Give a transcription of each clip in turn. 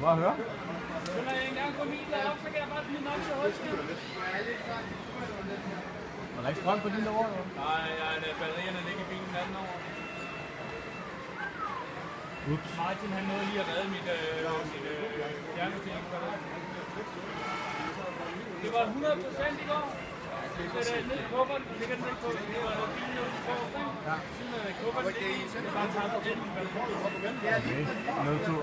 bare høre. Så når jeg engang får min derop, så kan jeg bare smide den op til højskab. Er der ikke strøm på din derovre? Nej, batterierne ligger i bilen anden over. Ups. Martin han nåede lige at redde mit fjernbetjening for det. Det var 100% i går. Så det er ned i kufferten, og ligger den ikke på. Det var bilen ude på, ikke? Ja. Siden af kufferten ligger i, så det bare tager på den. Okay, nødtur.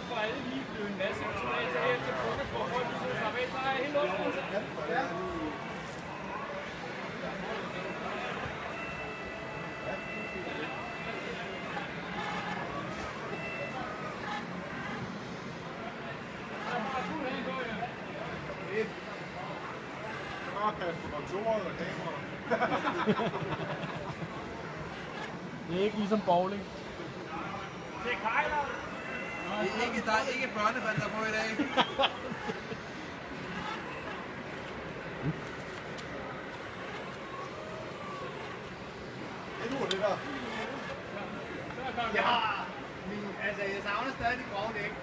For alle lige blev en masse resultater her til frokost, hvor folk sidder og slapper af. Så er jeg helt lukket. Ja. Det er ikke ligesom bowling. Det er Kejler. Der er ikke børnebander på i dag. Det er det der. Ja, altså jeg savner stadig de grove dæk.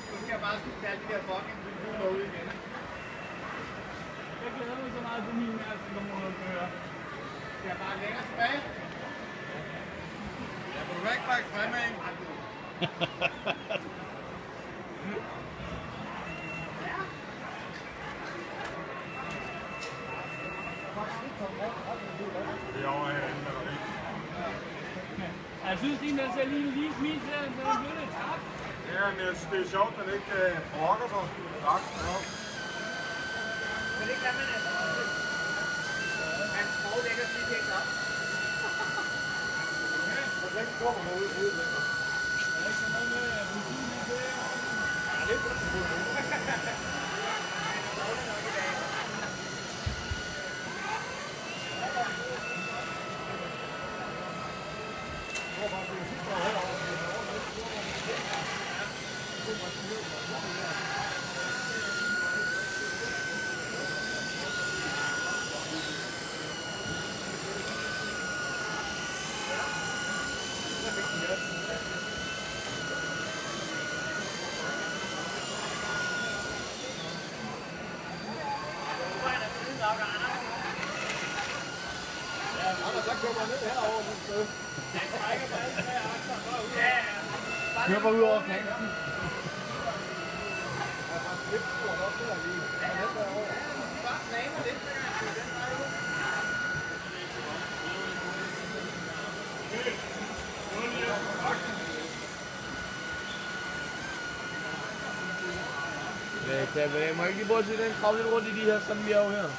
Så skal jeg bare skifte alle de der fucking bygninger ud igen. Jeg glæder mig så meget til min altså, der må noget køre. Skal jeg bare længere tilbage? Ja, må du ikke bakke fremad? Det er over herinde, der er det. Jeg synes, den ser lige smidt til, den blev lidt tabt. Ja, men jeg synes, det er sjovt, at den ikke brokker sig. Men det kan man altså også. Man prøver ikke at sige helt op. Og den kommer ud længere. Er der ikke så noget med benzin i det her? Ja, det er godt. Kør bare ud over kanten. Jeg må ikke lige prøve at se den kravle lidt rundt i de her sådan vi er jo her.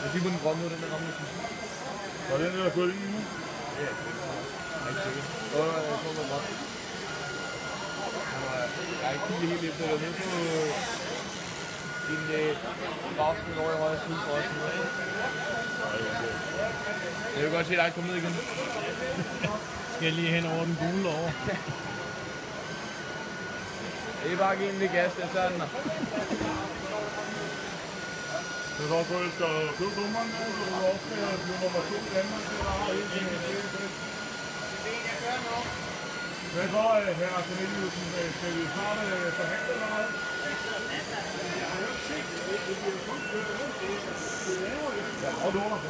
Jeg kigger på den grønne, den der rammer. Og den der gulv nu? Ja, jeg er ikke sikker. Jeg tror det godt. Jeg er ikke kigget helt efter det. Nede på din bagskud over i højre side for os. Jeg vil godt se dig komme ned igen. Skal jeg lige hen over den gule over? Det er bare at give en lidt gas, det er sådan der. Det er også, at jeg skal købe nummeren, så du også skal blive nummer 2 i Danmark, så der har hele tiden. Hvad så, herre Corneliusen? Skal vi snart forhandle eller hvad? Jeg har jo ikke set det. Det bliver kun kørt. Det er jo ikke. Jeg har jo lånt